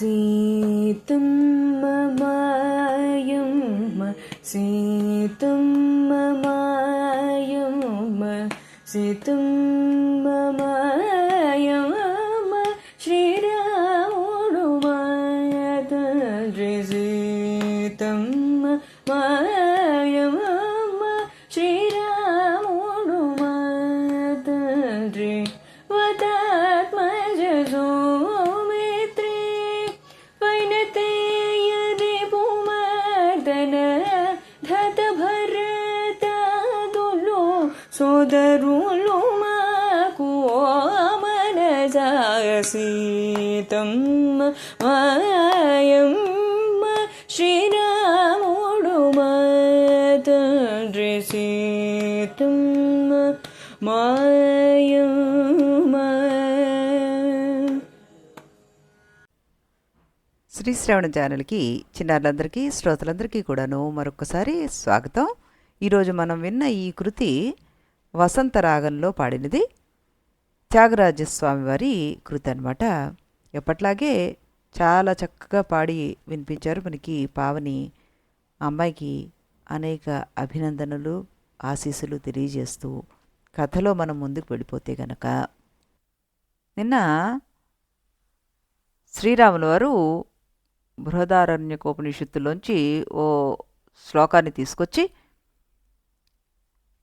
सीतं ममायं सीतं ममायं सीतं ममायं श्रीरामुडु मातंद्रि सीतं ममायं श्रीरामुडु मातंद्रि वदात्मज సోదరులు మాకు మనసా సీతం మాయం శ్రీరాముడు మాతండ్రి సీతం మాయం. శ్రీ శ్రవణ ఛానల్కి చిన్నారులందరికీ శ్రోతలందరికీ కూడాను మరొకసారి స్వాగతం. ఈరోజు మనం విన్న ఈ కృతి వసంతరాగంలో పాడినది త్యాగరాజస్వామి వారి కృతి అన్నమాట. ఎప్పట్లాగే చాలా చక్కగా పాడి వినిపించారు మనకి పావని. అమ్మాయికి అనేక అభినందనలు ఆశీస్సులు తెలియజేస్తూ కథలో మనం ముందుకు వెళ్ళిపోతే గనక, నిన్న శ్రీరాముల వారు బృహదారణ్యకోపనిషత్తులోంచి ఓ శ్లోకాన్ని తీసుకొచ్చి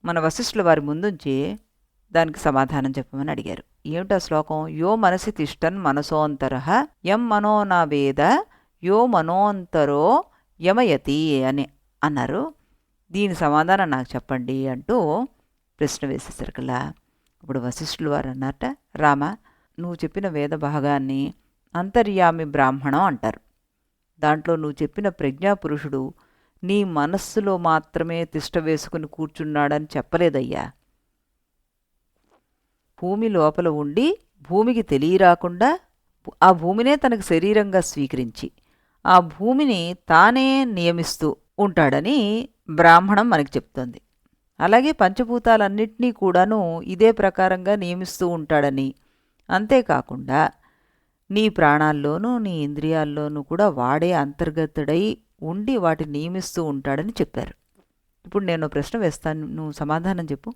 మన వశిష్ఠుల వారి ముందుంచి దానికి సమాధానం చెప్పమని అడిగారు. ఏమిటా శ్లోకం? యో మనసి తిష్టన్ మనసోంతరః యం మనో నా వేద యో మనోంతరో యమయతి అని అన్నారు. దీని సమాధానం నాకు చెప్పండి అంటూ ప్రశ్న వేసేసారు కదా. ఇప్పుడు వశిష్ఠుల వారు అన్నట్ట, రామ, నువ్వు చెప్పిన వేద భాగాన్ని అంతర్యామి బ్రాహ్మణం అంటారు. దాంట్లో నువ్వు చెప్పిన ప్రజ్ఞాపురుషుడు నీ మనస్సులో మాత్రమే తిష్ట వేసుకుని కూర్చున్నాడని చెప్పలేదయ్యా. భూమి లోపల ఉండి భూమికి తెలియరాకుండా ఆ భూమినే తనకు శరీరంగా స్వీకరించి ఆ భూమిని తానే నియమిస్తూ ఉంటాడని బ్రాహ్మణం మనకి చెప్తోంది. అలాగే పంచభూతాలన్నింటినీ కూడాను ఇదే ప్రకారంగా నియమిస్తూ ఉంటాడని, అంతేకాకుండా నీ ప్రాణాల్లోనూ నీ ఇంద్రియాల్లోనూ కూడా వాడే అంతర్గతుడై ఉండి వాటిని నియమిస్తూ ఉంటాడని చెప్పారు. ఇప్పుడు నేను ప్రశ్న వేస్తాను, నువ్వు సమాధానం చెప్పు.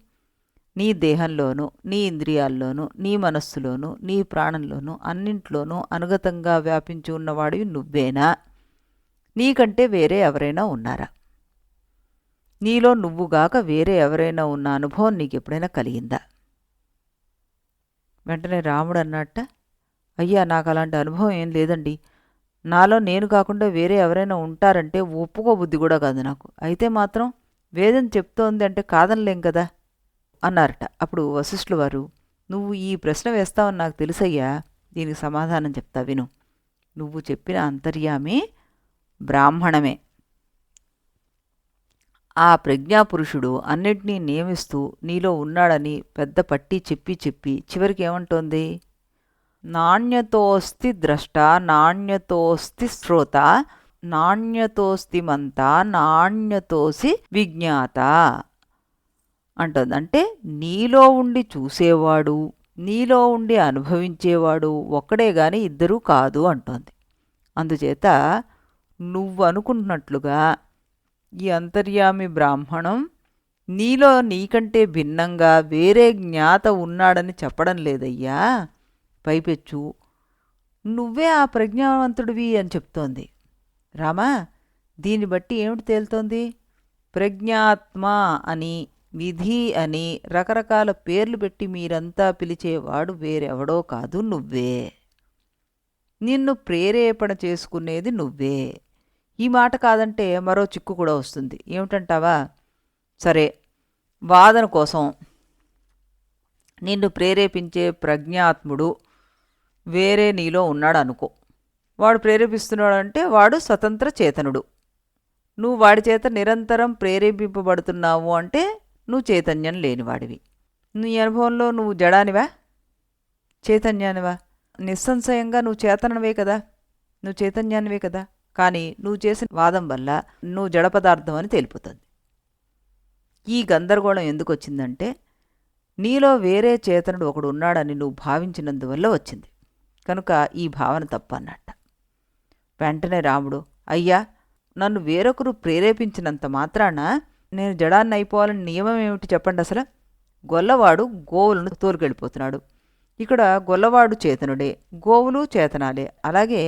నీ దేహంలోనూ నీ ఇంద్రియాల్లోనూ నీ మనస్సులోనూ నీ ప్రాణంలోనూ అన్నింట్లోనూ అనుగతంగా వ్యాపించి ఉన్నవాడివి నువ్వేనా? నీకంటే వేరే ఎవరైనా ఉన్నారా? నీలో నువ్వుగాక వేరే ఎవరైనా ఉన్న అనుభవం నీకు ఎప్పుడైనా కలిగిందా? వెంటనే రాముడు అన్నట్ట, అయ్యా, నాకు అలాంటి అనుభవం ఏం లేదండి. నాలో నేను కాకుండా వేరే ఎవరైనా ఉంటారంటే ఒప్పుకోబుద్ధి కూడా కాదు నాకు. అయితే మాత్రం వేదం చెప్తోంది అంటే కాదనలేం కదా అన్నారట. అప్పుడు వశిష్ఠుల వారు, నువ్వు ఈ ప్రశ్న వేస్తావని నాకు తెలుసయ్యా, దీనికి సమాధానం చెప్తా విను. నువ్వు చెప్పిన అంతర్యామి బ్రాహ్మణమే. ఆ ప్రజ్ఞాపురుషుడు అన్నిటినీ నియమిస్తూ నీలో ఉన్నాడని పెద్ద పట్టి చెప్పి చెప్పి చివరికి ఏమంటోంది? నాణ్యతోస్తి ద్రష్ట నాణ్యతోస్తి శ్రోత నాణ్యతోస్తి మంత నాణ్యతోసి విజ్ఞాత అంటుంది. అంటే నీలో ఉండి చూసేవాడు, నీలో ఉండి అనుభవించేవాడు ఒక్కడే గాని ఇద్దరూ కాదు అంటోంది. అందుచేత నువ్వు అనుకుంటున్నట్లుగా ఈ అంతర్యామి బ్రాహ్మణం నీలో నీకంటే భిన్నంగా వేరే జ్ఞాత ఉన్నాడని చెప్పడం లేదయ్యా. పైపెచ్చు నువ్వే ఆ ప్రజ్ఞావంతుడివి అని చెప్తోంది. రామా, దీన్ని బట్టి ఏమిటి తేలుతోంది? ప్రజ్ఞాత్మ అని, విధి అని రకరకాల పేర్లు పెట్టి మీరంతా పిలిచేవాడు వేరెవడో కాదు, నువ్వే. నిన్ను ప్రేరేపణ చేసుకునేది నువ్వే. ఈ మాట కాదంటే మరో చిక్కు కూడా వస్తుంది. ఏమిటంటావా? సరే, వాదన కోసం నిన్ను ప్రేరేపించే ప్రజ్ఞాత్ముడు వేరే నీలో ఉన్నాడు అనుకో. వాడు ప్రేరేపిస్తున్నాడంటే వాడు స్వతంత్ర చేతనుడు. నువ్వు వాడి చేత నిరంతరం ప్రేరేపింపబడుతున్నావు అంటే నువ్వు చైతన్యం లేనివాడివి. నీ అనుభవంలో నువ్వు జడానివా చైతన్యానివా? నిస్సంశయంగా నువ్వు చేతనవే కదా, నువ్వు చైతన్యానివే కదా. కానీ నువ్వు చేసిన వాదం వల్ల నువ్వు జడ పదార్థం అని తేలిపోతుంది. ఈ గందరగోళం ఎందుకు వచ్చిందంటే నీలో వేరే చేతనుడు ఒకడు ఉన్నాడని నువ్వు భావించినందువల్ల వచ్చింది. కనుక ఈ భావన తప్పు అన్నట్ట. వెంటనే రాముడు, అయ్యా, నన్ను వేరొకరు ప్రేరేపించినంత మాత్రాన నేను జడాన్ని అయిపోవాలని నియమం ఏమిటి చెప్పండి అసలు? గొల్లవాడు గోవులను తోలుకెళ్ళిపోతున్నాడు. ఇక్కడ గొల్లవాడు చేతనుడే, గోవులు చేతనాలే. అలాగే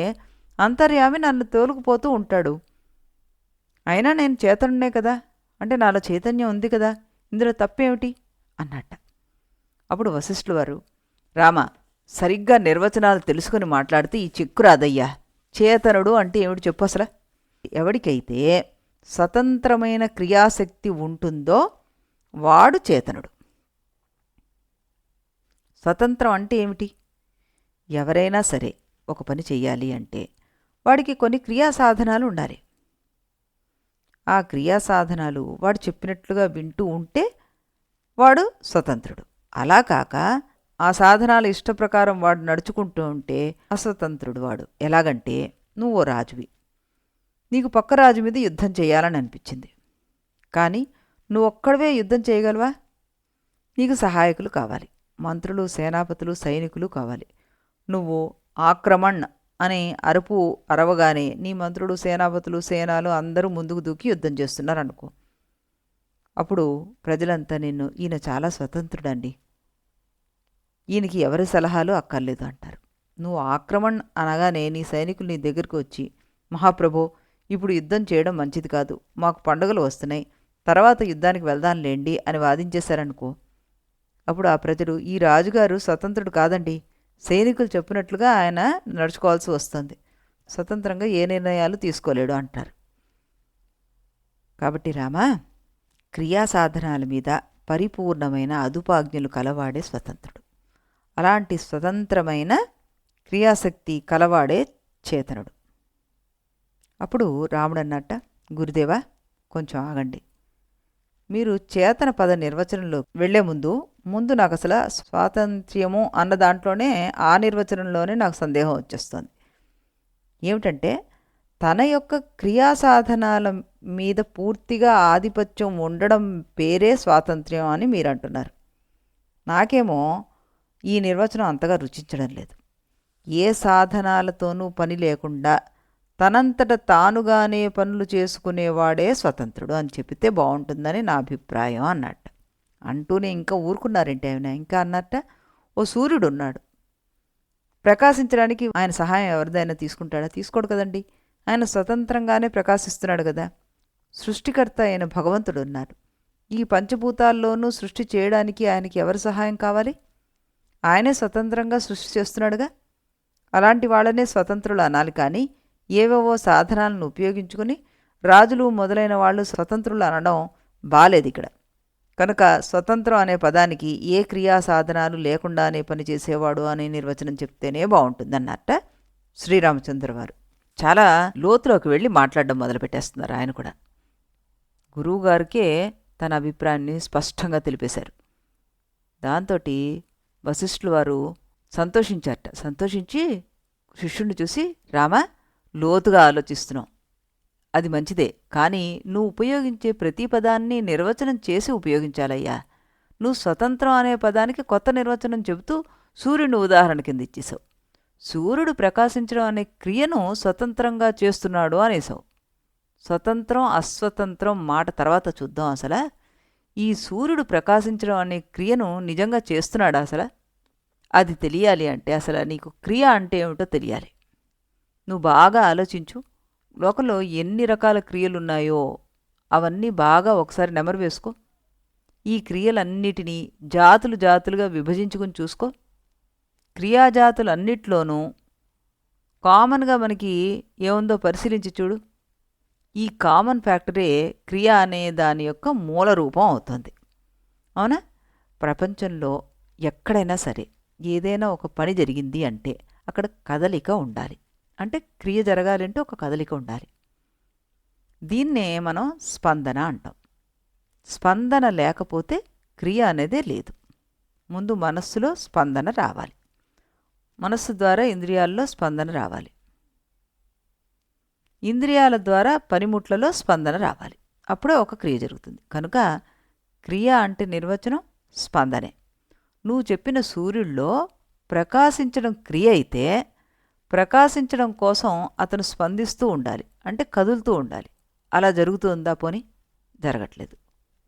అంతర్యామి నన్ను తోలుకుపోతూ ఉంటాడు. అయినా నేను చేతనుడే కదా, అంటే నాలో చైతన్యం ఉంది కదా, ఇందులో తప్పేమిటి అన్నట్ట. అప్పుడు వశిష్ఠులు వారు, రామ, సరిగ్గా నిర్వచనాలు తెలుసుకుని మాట్లాడితే ఈ చిక్కు రాదయ్యా. చేతనుడు అంటే ఏమిటి చెప్పు అసలు? ఎవడికైతే స్వతంత్రమైన క్రియాశక్తి ఉంటుందో వాడు చేతనుడు. స్వతంత్రం అంటే ఏమిటి? ఎవరైనా సరే ఒక పని చెయ్యాలి అంటే వాడికి కొన్ని క్రియాసాధనాలు ఉండాలి. ఆ క్రియాసాధనాలు వాడు చెప్పినట్లుగా వింటూ ఉంటే వాడు స్వతంత్రుడు. అలా కాక ఆ సాధనాలు ఇష్టప్రకారం వాడు నడుచుకుంటూ ఉంటే అస్వతంత్రుడు వాడు. ఎలాగంటే, నువ్వు రాజువి, నీకు పక్క రాజు మీద యుద్ధం చేయాలని అనిపించింది. కానీ నువ్వు ఒక్కడవే యుద్ధం చేయగలవా? నీకు సహాయకులు కావాలి, మంత్రులు, సేనాపతులు, సైనికులు కావాలి. నువ్వు ఆక్రమణ్ అనే అరుపు అరవగానే నీ మంత్రులు, సేనాపతులు, సేనాలు అందరూ ముందుకు దూకి యుద్ధం చేస్తున్నారనుకో. అప్పుడు ప్రజలంతా నిన్ను, ఈయన చాలా స్వతంత్రుడండి, ఈయనకి ఎవరి సలహాలు అక్కర్లేదు అంటారు. నువ్వు ఆక్రమణ్ అనగానే నీ సైనికులు నీ దగ్గరకు వచ్చి, మహాప్రభో, ఇప్పుడు యుద్ధం చేయడం మంచిది కాదు, మాకు పండుగలు వస్తున్నాయి, తర్వాత యుద్ధానికి వెళ్దాంలేండి అని వాదించేశారనుకో. అప్పుడు ఆ ప్రజలు, ఈ రాజుగారు స్వతంత్రుడు కాదండి, సైనికులు చెప్పినట్లుగా ఆయన నడుచుకోవాల్సి వస్తుంది, స్వతంత్రంగా ఏ నిర్ణయాలు తీసుకోలేడు అంటారు. కాబట్టి రామా, క్రియాసాధనాల మీద పరిపూర్ణమైన అదుపాజ్ఞలు కలవాడే స్వతంత్రుడు. అలాంటి స్వతంత్రమైన క్రియాశక్తి కలవాడే చేతనుడు. అప్పుడు రాముడు అన్నట్ట, గురుదేవా, కొంచెం ఆగండి. మీరు చేతన పద నిర్వచనంలో వెళ్లే ముందు నాకు అసలు స్వాతంత్ర్యము అన్న దాంట్లోనే, ఆ నిర్వచనంలోనే నాకు సందేహం వచ్చేస్తుంది. ఏమిటంటే, తన యొక్క క్రియాసాధనాల మీద పూర్తిగా ఆధిపత్యం ఉండడం పేరే స్వాతంత్ర్యం అని మీరు అంటున్నారు. నాకేమో ఈ నిర్వచనం అంతగా రుచించడం లేదు. ఏ సాధనాలతోనూ పని లేకుండా తనంతట తానుగానే పనులు చేసుకునేవాడే స్వతంత్రుడు అని చెప్తే బాగుంటుందని నా అభిప్రాయం అన్నట్ట. అంటూనే ఇంకా ఊరుకున్నారంటే ఆయన ఇంకా అన్నట్ట, ఓ సూర్యుడు ఉన్నాడు, ప్రకాశించడానికి ఆయన సహాయం ఎవరిదైనా తీసుకుంటాడా? తీసుకోడు కదండి. ఆయన స్వతంత్రంగానే ప్రకాశిస్తున్నాడు కదా. సృష్టికర్త అయిన భగవంతుడు ఉన్నారు. ఈ పంచభూతాల్లోనూ సృష్టి చేయడానికి ఆయనకి ఎవరి సహాయం కావాలి? ఆయనే స్వతంత్రంగా సృష్టి చేస్తున్నాడుగా. అలాంటి వాళ్ళనే స్వతంత్రులు అనాలి. కానీ ఏవేవో సాధనాలను ఉపయోగించుకుని రాజులు మొదలైన వాళ్ళు స్వతంత్రులు అనడం బాలేదు ఇక్కడ. కనుక స్వతంత్రం అనే పదానికి ఏ క్రియా సాధనాలు లేకుండానే పనిచేసేవాడు అనే నిర్వచనం చెప్తేనే బాగుంటుందన్నట్ట శ్రీరామచంద్ర వారు. చాలా లోతులోకి వెళ్ళి మాట్లాడడం మొదలుపెట్టేస్తున్నారు ఆయన కూడా. గురువుగారికే తన అభిప్రాయాన్ని స్పష్టంగా తెలిపేశారు. దాంతో వశిష్ఠుల వారు సంతోషించారట. సంతోషించి శిష్యుణ్ణి చూసి, రామా, లోతుగా ఆలోచిస్తున్నావు, అది మంచిదే, కానీ నువ్వు ఉపయోగించే ప్రతి పదాన్ని నిర్వచనం చేసి ఉపయోగించాలయ్యా. నువ్వు స్వతంత్రం అనే పదానికి కొత్త నిర్వచనం చెబుతూ సూర్యుని ఉదాహరణ కింద ఇచ్చేసావు. సూర్యుడు ప్రకాశించడం అనే క్రియను స్వతంత్రంగా చేస్తున్నాడు అనేసావు. స్వతంత్రం అస్వతంత్రం మాట తర్వాత చూద్దాం. అసలు ఈ సూర్యుడు ప్రకాశించడం అనే క్రియను నిజంగా చేస్తున్నాడా? అసలు అది తెలియాలి అంటే అసలు నీకు క్రియ అంటే ఏమిటో తెలియాలి. నువ్వు బాగా ఆలోచించు. లోకంలో ఎన్ని రకాల క్రియలున్నాయో అవన్నీ బాగా ఒకసారి నెమరు వేసుకో. ఈ క్రియలన్నిటినీ జాతులు జాతులుగా విభజించుకుని చూసుకో. క్రియాజాతులన్నిట్లోనూ కామన్గా మనకి ఏముందో పరిశీలించి చూడు. ఈ కామన్ ఫ్యాక్టరే క్రియ అనే దాని యొక్క మూల రూపం అవుతుంది. అవునా? ప్రపంచంలో ఎక్కడైనా సరే ఏదైనా ఒక పని జరిగింది అంటే అక్కడ కదలిక ఉండాలి. అంటే క్రియ జరగాలంటే ఒక కదలిక ఉండాలి. దీన్నే మనం స్పందన అంటాం. స్పందన లేకపోతే క్రియ అనేదే లేదు. ముందు మనస్సులో స్పందన రావాలి. మనస్సు ద్వారా ఇంద్రియాల్లో స్పందన రావాలి. ఇంద్రియాల ద్వారా పనిముట్లలో స్పందన రావాలి. అప్పుడే ఒక క్రియ జరుగుతుంది. కనుక క్రియ అంటే నిర్వచనం స్పందనే. నువ్వు చెప్పిన సూర్యుల్లో ప్రకాశించడం క్రియ అయితే ప్రకాశించడం కోసం అతను స్పందిస్తూ ఉండాలి, అంటే కదులుతూ ఉండాలి. అలా జరుగుతుందా? పోనీ జరగట్లేదు.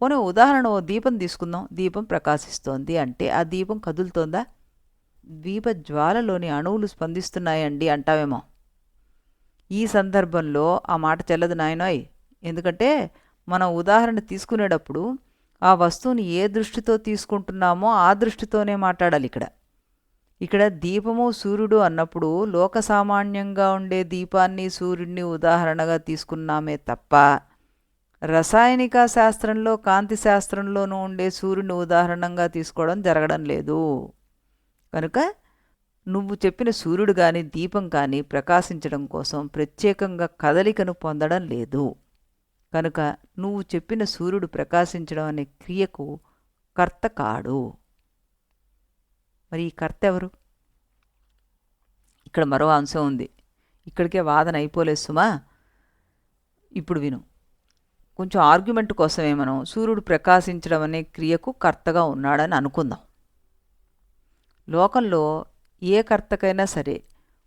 పోనీ ఉదాహరణ, ఓ దీపం తీసుకుందాం. దీపం ప్రకాశిస్తోంది అంటే ఆ దీపం కదులుతోందా? దీప జ్వాలలోని అణువులు స్పందిస్తున్నాయండి అంటావేమో. ఈ సందర్భంలో ఆ మాట చెల్లదు నాయనోయ్. ఎందుకంటే మనం ఉదాహరణ తీసుకునేటప్పుడు ఆ వస్తువుని ఏ దృష్టితో తీసుకుంటున్నామో ఆ దృష్టితోనే మాట్లాడాలి. ఇక్కడ దీపము సూర్యుడు అన్నప్పుడు లోకసామాన్యంగా ఉండే దీపాన్ని సూర్యుడిని ఉదాహరణగా తీసుకున్నామే తప్ప రసాయనిక శాస్త్రంలో కాంతి శాస్త్రంలోనూ ఉండే సూర్యుడిని ఉదాహరణంగా తీసుకోవడం జరగడం లేదు. కనుక నువ్వు చెప్పిన సూర్యుడు కానీ దీపం కానీ ప్రకాశించడం కోసం ప్రత్యేకంగా కదలికను పొందడం లేదు. కనుక నువ్వు చెప్పిన సూర్యుడు ప్రకాశించడం అనే క్రియకు కర్త కాడు. మరి ఈ కర్త ఎవరు? ఇక్కడ మరో అంశం ఉంది. ఇక్కడికే వాదన అయిపోలేదు సుమా. ఇప్పుడు విను. కొంచెం ఆర్గ్యుమెంట్ కోసమే మనం సూర్యుడు ప్రకాశించడం అనే క్రియకు కర్తగా ఉన్నాడని అనుకుందాం. లోకంలో ఏ కర్తకైనా సరే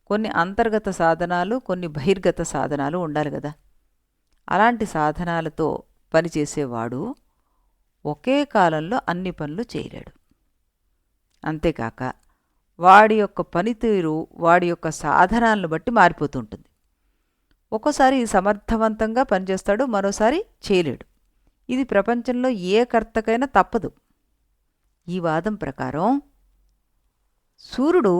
కొన్ని అంతర్గత సాధనాలు, కొన్ని బహిర్గత సాధనాలు ఉండాలి కదా. అలాంటి సాధనాలతో పనిచేసేవాడు ఒకే కాలంలో అన్ని పనులు చేయలేడు. అంతేకాక వాడి యొక్క పనితీరు వాడి యొక్క సాధనాలను బట్టి మారిపోతుంటుంది. ఒక్కోసారి సమర్థవంతంగా పనిచేస్తాడు, మరోసారి చేయలేడు. ఇది ప్రపంచంలో ఏ కర్తకైనా తప్పదు. ఈ వాదం ప్రకారం సూర్యుడు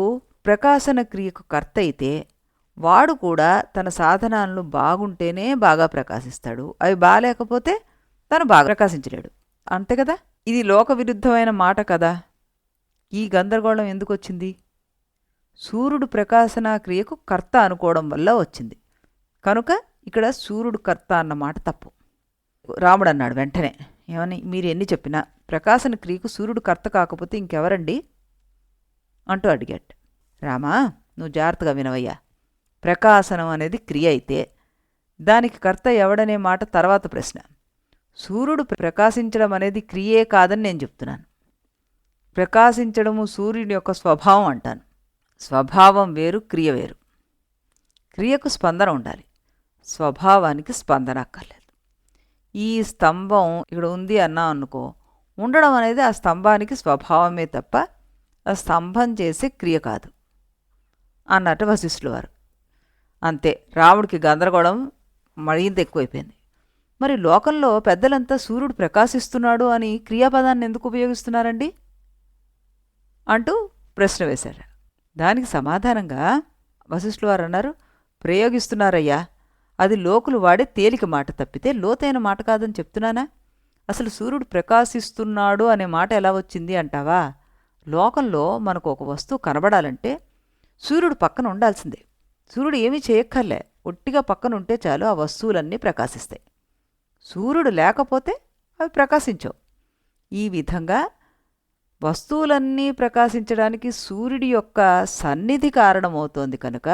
ప్రకాశన క్రియకు కర్త అయితే వాడు కూడా తన సాధనాలను బాగుంటేనే బాగా ప్రకాశిస్తాడు. అవి బాగాలేకపోతే తను బాగా ప్రకాశించలేడు. అంతే కదా. ఇది లోక విరుద్ధమైన మాట కదా. ఈ గందరగోళం ఎందుకు వచ్చింది? సూర్యుడు ప్రకాశన క్రియకు కర్త అనుకోవడం వల్ల వచ్చింది. కనుక ఇక్కడ సూర్యుడు కర్త అన్నమాట తప్పు. రాముడు అన్నాడు వెంటనే, ఏమని, మీరు ఎన్ని చెప్పినా ప్రకాశన క్రియకు సూర్యుడు కర్త కాకపోతే ఇంకెవరండి అంటూ అడిగాడు. రామా, నువ్వు జాగ్రత్తగా వినవయ్యా. ప్రకాశనం అనేది క్రియ అయితే దానికి కర్త ఎవడనే మాట తర్వాత ప్రశ్న. సూర్యుడు ప్రకాశించడం అనేది క్రియే కాదని నేను చెప్తున్నాను. ప్రకాశించడము సూర్యుని యొక్క స్వభావం అంటాను. స్వభావం వేరు, క్రియ వేరు. క్రియకు స్పందన ఉండాలి, స్వభావానికి స్పందన అక్కర్లేదు. ఈ స్తంభం ఇక్కడ ఉంది అన్నా అనుకో, ఉండడం అనేది ఆ స్తంభానికి స్వభావమే తప్ప ఆ స్తంభం చేసే క్రియ కాదు అన్నట్టు వశిష్ఠుల వారు. అంతే, రాముడికి గందరగోళం మరింత ఎక్కువైపోయింది. మరి లోకంలో పెద్దలంతా సూర్యుడు ప్రకాశిస్తున్నాడు అని క్రియాపదాన్ని ఎందుకు ఉపయోగిస్తున్నారండి అంటూ ప్రశ్న వేశారు. దానికి సమాధానంగా వశిష్ఠుల వారు అన్నారు, ప్రయోగిస్తున్నారయ్యా, అది లోకులు వాడే తేలిక మాట తప్పితే లోతైన మాట కాదని చెప్తున్నానా. అసలు సూర్యుడు ప్రకాశిస్తున్నాడు అనే మాట ఎలా వచ్చింది అంటావా? లోకంలో మనకు ఒక వస్తువు కనబడాలంటే సూర్యుడు పక్కన ఉండాల్సిందే. సూర్యుడు ఏమీ చేయక్కర్లే, ఒట్టిగా పక్కన ఉంటే చాలు ఆ వస్తువులన్నీ ప్రకాశిస్తాయి. సూర్యుడు లేకపోతే అవి ప్రకాశించవు. ఈ విధంగా వస్తువులన్నీ ప్రకాశించడానికి సూర్యుడి యొక్క సన్నిధి కారణమవుతోంది. కనుక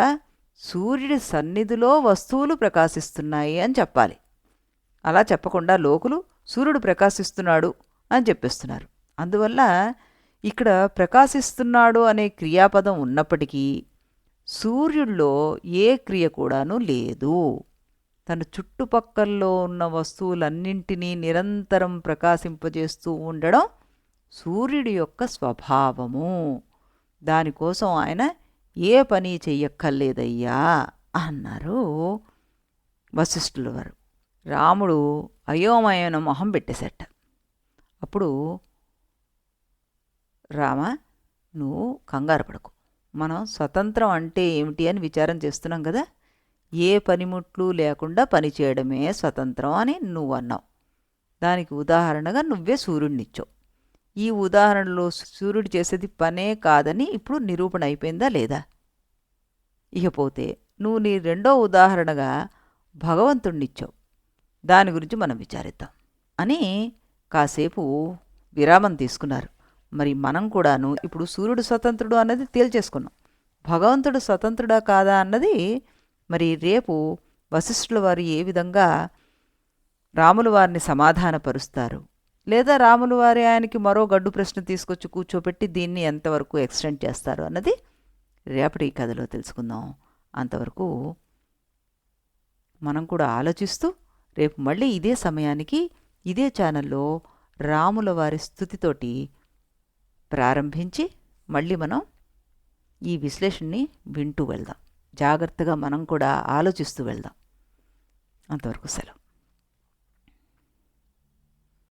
సూర్యుడి సన్నిధిలో వస్తువులు ప్రకాశిస్తున్నాయి అని చెప్పాలి. అలా చెప్పకుండా లోకులు సూర్యుడు ప్రకాశిస్తున్నాడు అని చెప్పేస్తున్నారు. అందువల్ల ఇక్కడ ప్రకాశిస్తున్నాడు అనే క్రియాపదం ఉన్నప్పటికీ సూర్యుడిలో ఏ క్రియ కూడాను లేదు. తన చుట్టుపక్కల్లో ఉన్న వస్తువులన్నింటినీ నిరంతరం ప్రకాశింపజేస్తూ ఉండడం సూర్యుడి యొక్క స్వభావము. దానికోసం ఆయన ఏ పని చెయ్యక్కర్లేదయ్యా అన్నారు వశిష్ఠుల వారు. రాముడు అయోమయన మొహం పెట్టేశాట. అప్పుడు, రామ, నువ్వు కంగారు పడకు. మనం స్వతంత్రం అంటే ఏమిటి అని విచారం చేస్తున్నాం కదా. ఏ పనిముట్లు లేకుండా పనిచేయడమే స్వతంత్రం అని నువ్వు అన్నావు. దానికి ఉదాహరణగా నువ్వే సూర్యుడినిచ్చావు. ఈ ఉదాహరణలో సూర్యుడు చేసేది పనే కాదని ఇప్పుడు నిరూపణ అయిపోయిందా లేదా? ఇకపోతే నువ్వు నీ రెండో ఉదాహరణగా భగవంతుణ్ణిచ్చావు. దాని గురించి మనం విచారిద్దాం అని కాసేపు విరామం తీసుకున్నారు. మరి మనం కూడాను ఇప్పుడు సూర్యుడు స్వతంత్రుడు అన్నది తేల్చేసుకున్నాం. భగవంతుడు స్వతంత్రుడా కాదా అన్నది మరి రేపు వశిష్ఠుల వారు ఏ విధంగా రాముల వారిని సమాధానపరుస్తారు, లేదా రాముల వారి ఆయనకి మరో గడ్డు ప్రశ్న తీసుకొచ్చి కూర్చోపెట్టి దీన్ని ఎంతవరకు ఎక్స్టెండ్ చేస్తారు అన్నది రేపటి కథలో తెలుసుకుందాం. అంతవరకు మనం కూడా ఆలోచిస్తూ రేపు మళ్ళీ ఇదే సమయానికి ఇదే ఛానల్లో రాముల వారి స్తుతితోటి ప్రారంభించి మళ్ళీ మనం ఈ విశ్లేషణని వింటూ వెళ్దాం. జాగ్రత్తగా మనం కూడా ఆలోచిస్తూ వెళ్దాం. అంతవరకు సెలవు.